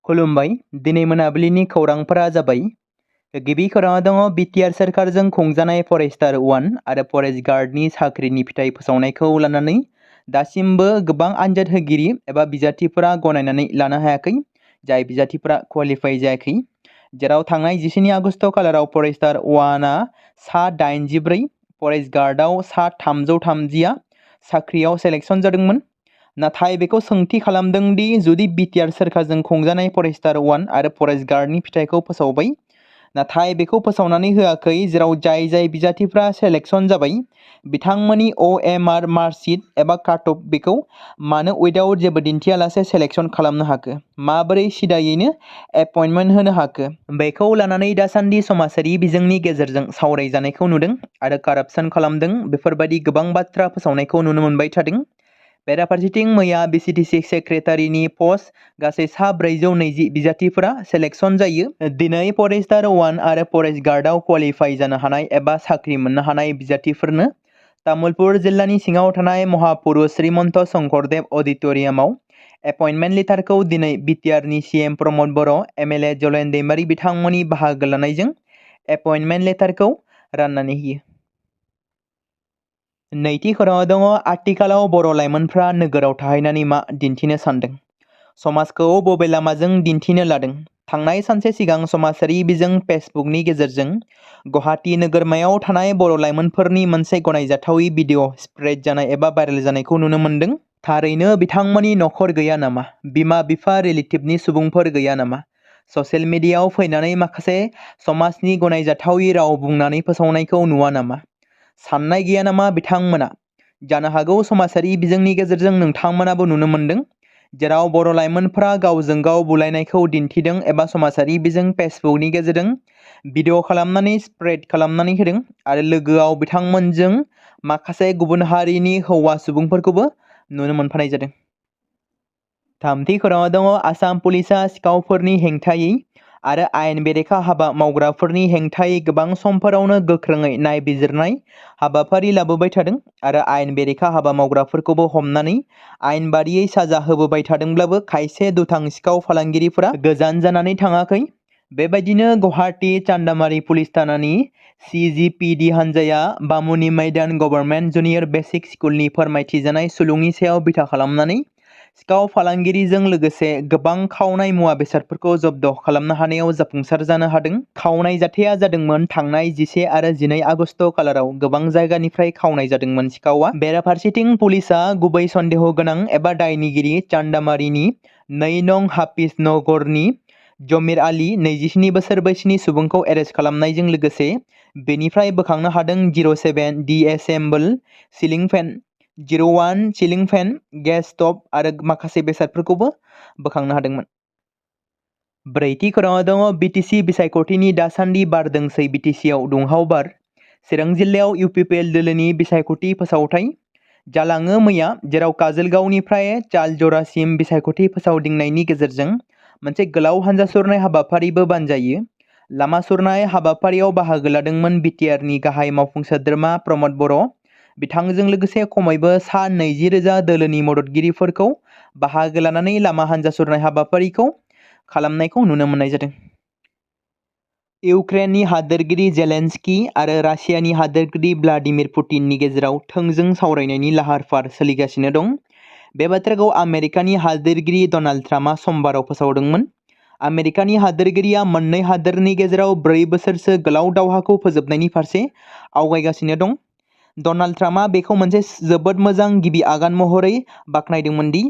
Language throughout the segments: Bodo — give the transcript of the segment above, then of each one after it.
खुलुमबाय दिनै मोनाबिलिनि खौरांफोरा जाबाय गिबि खौराङाव दङ बिटिआर सोरखारजों खुंजानाय फरेस्टार 1 आरो फरेस्ट गार्डनि साख्रिनि फिथाइ फोसावनायखौ लानानै दासिमबो गोबां आनजाद होगिरि एबा बिजाथिफोरा गनायनानै लानो हायाखै जाय बिजाथिफोरा क्वालिफाइ जायाखै जेराव थांनाय 19 आगस्ट खालाराव फरेस्टार 1आ सा 84 फरेस्ट गार्डआव सा 330 साख्रियाव सेलेक्शन जादोंमोन नाथाय बेखौ सोंथि खालामदों दि जुदि बिटिआर सोरखारजों खुंजानाय फरेस्टार 1 आरो फरेस्ट गार्डनि फिथाइखौ फोसावबाय नाथाय बेखौ फोसावनानै होआखै जेराव जाय बिजाथिफ्रा सेलेक्शन जाबाय बिथांमोननि OMR मार्कशीट एबा काट अफ बेखौ मानो उइदाउट जेबो दिन्थियालासे सेलेक्शन खालामनो हाखो माबोरै सिदायैनो एपइन्टमेन्ट होनो हाखो बेखौ लानानै दासान्दि समाजारि बिजोंनि गेजेरजों सावरायजानायखौ नुदों आरो कारापसन खालामदों बेफोरबायदि गोबां बाथ्रा फोसावनायखौ नुनो मोनबाय थादों बेराफारसेथिं मैया BCTC सेक्रेटारिनि पस्ट गासै सा 420 बिजाथिफोरा सेलेक्शन जायो दिनै फरेस्टार 1 आरो फरेस्ट गार्डआव क्वालिफाइ जानो हानाय एबा साख्रि मोननो हानाय बिजाथिफोरनो तामुलपुर जिल्लानि सिङाव थानाय महापुरुष श्रीमन्त शंकरदेव अडिटोरियामाव एपइन्टमेन्ट लेटारखौ दिनै बिटिआरनि CM प्रमद बर' MLA जलेन दैमारि बिथांमोननि बाहागो लानायजों एपइन्टमेन्ट लेटारखौ राननानै होयो नैथि खौराङाव दङ आथिखालाव बर' लाइमोनफ्रा नोगोराव थाहैनानै मा दिन्थिनो सानदों समाजखौ बबे लामाजों दिन्थिनो लादों थांनाय सानसे सिगां समाजारि बिजों फेसबुकनि गेजेरजों गुवाहाटी नोगोरमायाव थानाय बर' लाइमोनफोरनि मोनसे गनायजाथावै भिडिअ स्प्रेड जानाय एबा भाइरेल जानायखौ नुनो मोनदों थारैनो बिथांमोननि नखर गैया नामा बिमा बिफा रिलेटिभनि सुबुंफोर गैया नामा ससियेल मिडियायाव फैनानै माखासे समाजनि गनायजाथावै राव बुंनानै फोसावनायखौ नुवा नामा साननाय गैया नामा बिथांमोना जानो हागौ समाजारि बिजोंनि गेजेरजों नोंथांमोनाबो नुनो मोनदों जेराव बर' लाइमोनफ्रा गावजों गाव बुलायनायखौ दिन्थिदों एबा समाजारि बिजों फेसबुकनि गेजेरजों भिडिअ खालामनानै स्प्रेड खालामनानै होदों आरो लोगोआव बिथांमोनजों माखासे गुबुन हारिनि हौवा सुबुंफोरखौबो नुनो मोनफानाय जादों थामथि खौराङाव दङ आसाम पुलिसआ सिखावफोरनि हेंथायै आरो आयेन बेरेखा हाबा मावग्राफोरनि हेंथायै गोबां समफोरावनो गोख्रोङै नायबिजिरनाय हाबाफारि लाबोबाय थादों आरो आयेन बेरेखा हाबा मावग्राफोरखौबो हमनानै आयेन बादियै साजा होबोबाय थादोंब्लाबो खायसे दुथां सिखाव फालांगिरिफोरा गोजान जानानै थाङाखै बेबायदिनो गुवाहाटी चान्दामारि पुलिस थानानि CGPD हान्जाया बामुनि मैदान गभर्नमेन्ट जुनियर बेसिक स्कुलनि फोरमायथिजानाय सुलुंनि सायाव बिथा खालामनानै सिखाव फालांगिरिजों लोगोसे गोबां खावनाय मुवा बेसादफोरखौ जब्द खालामनो हानायाव जाफुंसार जानो हादों खावनाय जाथाया जादोंमोन थांनाय 11 आरो 12 आगस्ट खालाराव गोबां जायगानिफ्राय खावनाय जादोंमोन सिखावा बेराफारसेथिं पुलिसआ गुबै सन्देह गोनां एबा दायनिगिरि चान्दामारिनि 2 नं हाफिज नगरनि जमिर आली 27 बोसोर बैसोनि सुबुंखौ एरेस्ट खालामनायजों लोगोसे बेनिफ्राय बोखांनो हादों 07 डिएसेम्बल सिलिं फेन 01 सिलिं फेन गेस स्टप आरो माखासे बेसादफोरखौबो बोखांनो हादोंमोन ब्रैथि खौराङाव दङ BTC बिसायख'थिनि दासान्दि बारदोंसै BTCआव दुंहाव बार चिरां जिल्लायाव UPPL दोलोनि बिसायख'थि फोसावथाय जालाङो मैया जेराव काजलगावनिफ्राय चालजरासिम बिसायख'थि फोसावदिंनायनि गेजेरजों मोनसे गोलाव हान्जा सुरनाय हाबाफारिबो बानजायो लामा सुरनाय हाबाफारियाव बाहागो लादोंमोन बिटिआरनि गाहाय मावफुं सोद्रोमा प्रमद बर' बिथांजों लोगोसे खमैबो सा 20,000 दोलोनि मददगिरिफोरखौ बाहागो लानानै लामा हान्जा सुरनाय हाबाफारिखौ खालामनायखौ नुनो मोननाय जादों इउक्रेननि हादोरगिरि जेलेन्स्की आरो रासियानि हादोरगिरि व्लादिमिर पुतिननि गेजेराव थोंजों सावरायनायनि लाहार-फाहार सोलिगासिनो दं बे बाथ्राखौ आमेरिकानि हादोरगिरि डनाल्ड ट्राम्पआ समबाराव फोसावदोंमोन आमेरिकानि हादोरगिरिया मोननै हादोरनि गेजेराव 4 बोसोरसो गोलाव दावहाखौ फोजोबनायनि फारसे आवगायगासिनो दं डनाल्ड ट्राम्पआ बेखौ मोनसे जोबोद मोजां गिबि आगान महरै बाख्नायदोंमोन दि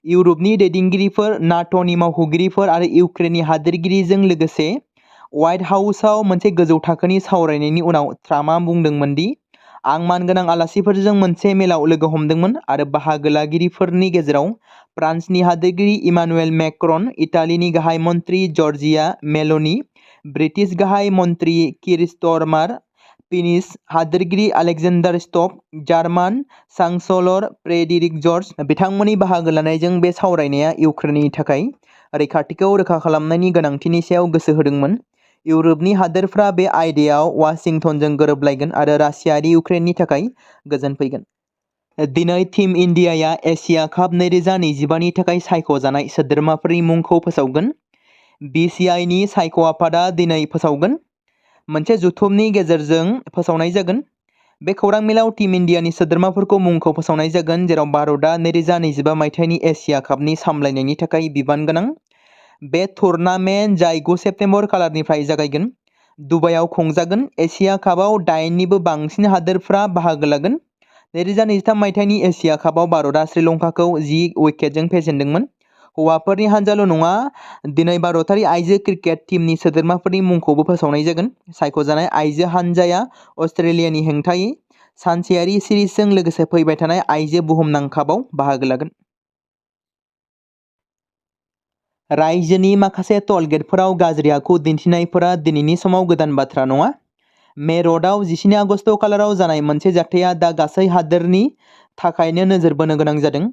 इउरपनि दैदेनगिरिफोर नाट'नि मावख'गिरिफोर आरो इउक्रेननि हादोरगिरिजों लोगोसे व्हाइट हाउसआव मोनसे गोजौ थाखोनि सावरायनायनि उनाव ट्राम्पआ बुंदोंमोन दि आं मानगोनां आलासिफोरजों मोनसे मेलाव लोगो हमदोंमोन आरो बाहागो लागिरिफोरनि गेजेराव फ्रान्सनि हादोरगिरि इमानुएल मेक्रन इटालीनि गाहाय मन्थ्रि जर्जिया मेल'नी ब्रिटिश गाहाय मन्थ्रि कीर स्टारमार फिनिश हादोरगिरि Alexander Stubb German chancellor Friedrich जर्ज बिथांमोननि बाहागो लानायजों बे सावरायनाया इउक्रेननि थाखाय रैखाथिखौ रोखा खालामनायनि गोनांथिनि सायाव गोसो होदोंमोन इउरपनि हादोरफ्रा बे आयदायाव वाशिंटनजों गोरोबलायगोन आरो रासियारि इउक्रेननि थाखाय गोजोन फैगोन दिनै टीम इन्डियाया एशिया काप 2025 नि थाखाय सायख'जानाय सोद्रोमाफोरनि मुंखौ फोसावगोन BCI नि सायख' आफादा दिनै फोसावगोन। मोनसे जुथुमनि गेजेरजों फोसावनाय जागोन। बे खौरां मेलाव टीम इन्डियानि सोद्रोमाफोरखौ मुंखौ फोसावनाय जागोन, जेराव भारतआ 2025 मायथाइनि एशिया कापनि सामलायनायनि थाखाय बिबान गोनां। बे टुर्नामेन्ट जाय 9 सेप्तेम्बर खालारनिफ्राय जागायगोन, दुबाइआव खुंजागोन। एशिया कापआव 8निबो बांसिन हादोरफ्रा बाहागो लागोन। 2023 मायथाइनि एशिया कापआव भारतआ श्रीलंकाखौ 10 उइकेटजों फेजेनदोंमोन। हौवाफोरनि हानजाल' नङा, दिनै भारतारि आइजो क्रिकेट टीमनि सोद्रोमाफोरनि मुंखौबो फोसावनाय जागोन। सायख'जानाय आइजो हानजाया अस्ट्रेलियानि हेंथायै सानसेयारि सिरिजजों लोगोसे फैबाय थानाय आइजो बुहुमनां कापआव बाहागो लागोन। रायजोनि माखासे ट'ल गेटफोराव गाज्रि आखु दिन्थिनायफोरा दिनैनि समाव गोदान बाथ्रा नङा। मेरठआव 19 आगस्ट खालाराव जानाय मोनसे जाथाया दा गासै हादोरनि थाखायनो नोजोर बोनो गोनां जादों।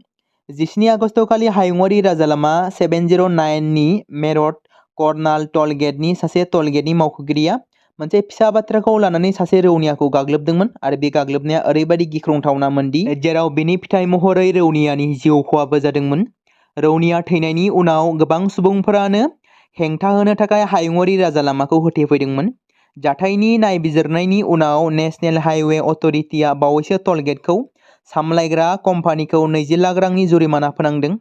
19 आगस्ट खालि हायुङारि राजालामा 709 नि मेरठ कर्नाल ट'ल गेटनि सासे ट'ल गेटनि मावख'गिरिया मोनसे फिसा बाथ्राखौ लानानै सासे रौनियाखौ गाग्लोबदोंमोन आरो बे गाग्लोबनाया ओरैबायदि गिख्रंथावनामोन दि जेराव बेनि फिथाइ महरै रौनियानि जिउ खहाबो जादोंमोन। रौनिया थैनायनि उनाव गोबां सुबुंफोरानो हेंथा होनो थाखाय हायुङारि राजालामाखौ होथेफैदोंमोन। जाथायनि नायबिजिरनायनि उनाव नेशनेल हाइवे अथ'रिटिआ बावैसो ट'ल गेटखौ सामलायग्रा कम्पानिखौ 20 लाख रांनि जुरिमाना फोनांदों।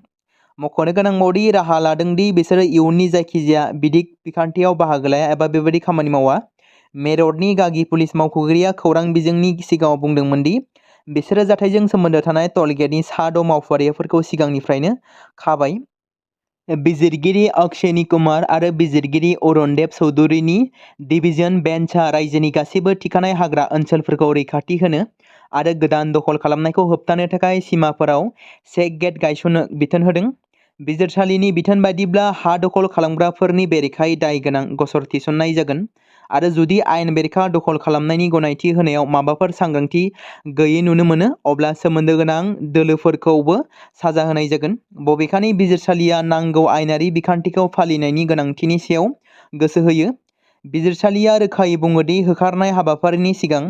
मख'नो गोनांबावदि राहा लादों दि बिसोरो इयुननि जायखिजाया बिखान्थियाव बाहागो लाया एबा बेबादि खामानि मावा। मेरठनि गागि पुलिस मावख'गिरिया खौरां बिजोंनि सिगाङाव बुंदोंमोन दि बिसोरो जाथायजों सोमोन्दो थानाय ट'ल गेटनि सा 6 मावफारियाफोरखौ सिगांनिफ्रायनो खाबाय। बिजिरगिरि अक्षयनी कुमार आरो बिजिरगिरि अरुणदेव चौधुरीनि डिवीजन बेन्चआ रायजोनि गासैबो थिखानाय हाग्रा ओनसोलफोरखौ रैखाथि होनो आरो गोदान दखल खालामनायखौ होबथानो थाखाय सीमाफोराव चेक गेट गायसननो बिथोन होदों। बिजिरसालिनि बिथोन बायदिब्ला हा दखल खालामग्राफोरनि बेरेखायै दाय गोनां गसर थिसननाय जागोन आरो जुदि आयेन बेरेखा दखल खालामनायनि गनायथि होनायाव माबाफोर सांग्रांथि गैयै नुनो मोनो, अब्ला सोमोन्दो गोनां दोलोफोरखौबो साजा होनाय जागोन। बबेखानि बिजिरसालिया नांगौ आयेनारि बिखान्थिखौ फालिनायनि गोनांथिनि सायाव गोसो होयो। बिजिरसालिया रोखायै बुङो दि होखारनाय हाबाफारिनि सिगां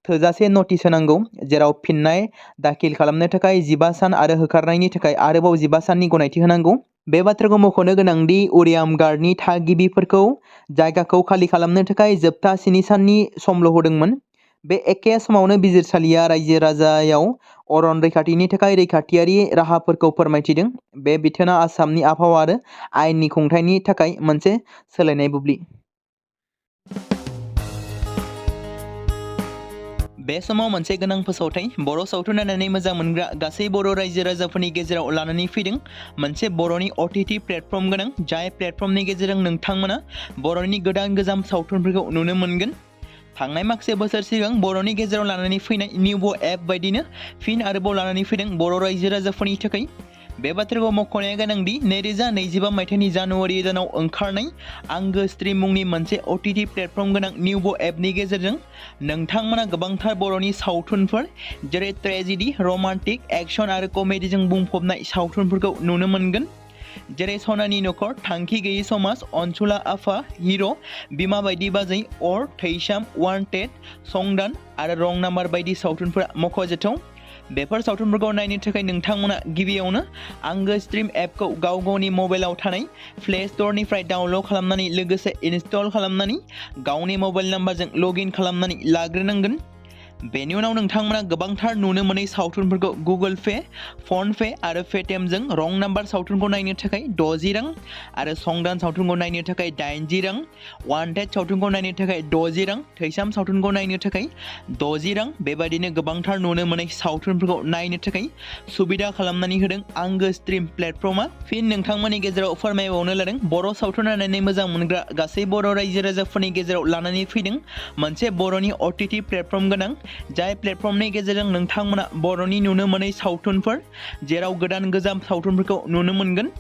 थोजासे नटिस होनांगौ, जेराव फिननाय दाखिल खालामनो थाखाय 15 सान आरो होखारनायनि थाखाय आरोबाव 15 साननि गनायथि होनांगौ। बे बाथ्राखौ मख'नो गोनां दि उरियाम गार्डनि थागिबिफोरखौ जायगाखौ खालि खालामनो थाखाय जोबथा 7 साननि समल' होदोंमोन। बे एखे समावनो बिजिरसालिया रायजो राजायाव अरन रैखाथिनि थाखाय रैखाथियारि राहाफोरखौ फोरमायथिदों। बे बिथोनआ आसामनि आबहावा आरो आयेननि खुंथायनि थाखाय मोनसे सोलायनाय बुब्लि। बे समाव मोनसे गोनां फोसावथाय बर' सावथुन नायनानै मोजां मोनग्रा गासै बर' रायजो राजाफोरनि गेजेराव लानानै फैदों मोनसे बर'नि OTT प्लेटफर्म गोनां, जाय प्लेटफर्मनि गेजेरजों नोंथांमोना बर'नि गोजाम सावथुनफोरखौ नुनो मोनगोन। थांनाय माखासे बोसोर सिगां बर'नि गेजेराव लानानै फैनाय निउबो एप बायदिनो फिन आरोबाव लानानै फैदों बर' रायजो राजाफोरनि थाखाय। बे बाथ्राखौ मख'नाया गोनां दि 2025 मायथाइनि जानुवारि दानाव ओंखारनाय आंगो स्ट्रिम मुंनि मोनसे OTT प्लेटफर्म गोनां निउबो एपनि गेजेरजों नोंथांमोना गोबांथार बर'नि सावथुनफोर जेरै ट्रेजेडि, रमान्टिक, एक्शन आरो कमेडिजों बुंफबनाय सावथुनफोरखौ नुनो मोनगोन। जेरै सनानि नखर, थांखि गैयै समाज, अनसुला आफा, हिर', बिमा बायदि बाजै, अर, थैसाम, वान्टेड, संदान आरो रं नाम्बार बायदि सावथुनफोरा मख'जाथाव। बेफोर सावथुनफोरखौ नायनो थाखाय नोंथांमोना गिबियावनो आंगो स्ट्रिम एपखौ गावनि मबाइलाव थानाय प्ले स्ट'रनिफ्राय डाउनल'ड खालामनानै लोगोसे इनस्टल खालामनानै गावनि मबाइल नाम्बारजों लग इन खालामनानै लाग्रोनांगोन। बेनि उनाव नोंथांमोना गोबांथार नुनो मोनै सावथुनफोरखौ गुगोल पे, फन पे आरो पेटिएमजों रं नाम्बार सावथुनखौ नायनो थाखाय 60 रां आरो संदान सावथुनखौ नायनो थाखाय 80 रां, वान्टेड सावथुनखौ नायनो थाखाय 60 रां, थैसाम सावथुनखौ नायनो थाखाय 60 रां, बेबादिनो गोबांथार नुनो मोनै सावथुनफोरखौ नायनो थाखाय सुबिदा खालामनानै होदों आंगो स्ट्रिम प्लेटफर्मआ। फिन नोंथांमोननि गेजेराव फोरमायबावनो लादों बर' सावथुन नायनानै मोजां मोनग्रा गासै बर' रायजो राजाफोरनि गेजेराव लानानै फैदों मोनसे बर'नि OTT प्लेटफर्म गोनां, जाय प्लेटफर्मनि गेजेरजों नोंथांमोना बर'नि नुनो मोनै सावथुनफोर जेराव गोजाम सावथुनफोरखौ नुनो मोनगोन।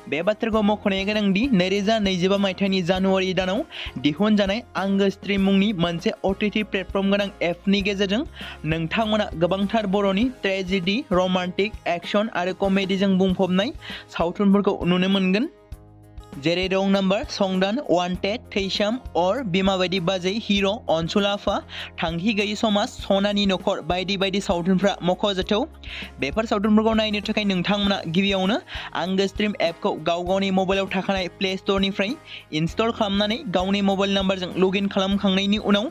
बे बाथ्राखौ मख'नाया गोनां दि 2025 मायथाइनि जानुवारि दानाव दिहुनजानाय आंगो स्ट्रिम मुंनि मोनसे OTT प्लेटफर्म गोनां एपनि गेजेरजों नोंथांमोना गोबांथार बर'नि ट्रेजेडि, रमान्टिक, एक्शन आरो कमेडिजों बुंफबनाय सावथुनफोरखौ नुनो मोनगोन। जेरै रं नाम्बार, संदान, वान्टेड, थैसाम, अर, बिमा बायदि बाजै, हिर', अनसुलाफा, थांखि गैयि समाज, सनानि नखर बायदि बायदि सावथुनफ्रा मख'जाथाव। बेफोर सावथुनफोरखौ नायनो थाखाय नोंथांमोना गिबियावनो आंगो स्ट्रिम एपखौ गावनि मबाइलाव थाखानाय प्ले स्ट'रनिफ्राय इनस्टल खालामनानै गावनि मबाइल नाम्बारजों लगइन खालामखांनायनि उनाव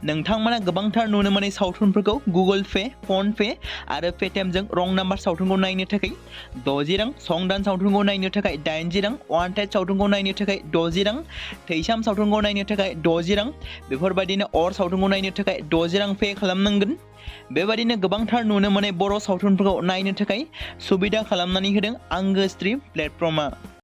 नोंथांमोना गोबांथार नुनो मोननाय सावथुनफोरखौ गुगोल पे, फन पे आरो पेटिएमजों रं नाम्बार सावथुनखौ नायनो थाखाय 60 रां, संदान सावथुनखौ नायनो थाखाय 80 रां, वान्टेड सावथुनखौ नायनो थाखाय 60 रां, थैसाम सावथुनखौ नायनो थाखाय 60 रां, बेफोरबायदिनो अर सावथुनखौ नायनो थाखाय 60 रां पे खालामनांगोन। बेबायदिनो गोबांथार नुनो मोननाय बर' सावथुनफोरखौ नायनो थाखाय सुबिदा खालामनानै होदों आंगो स्ट्रिम प्लेटफर्मआ।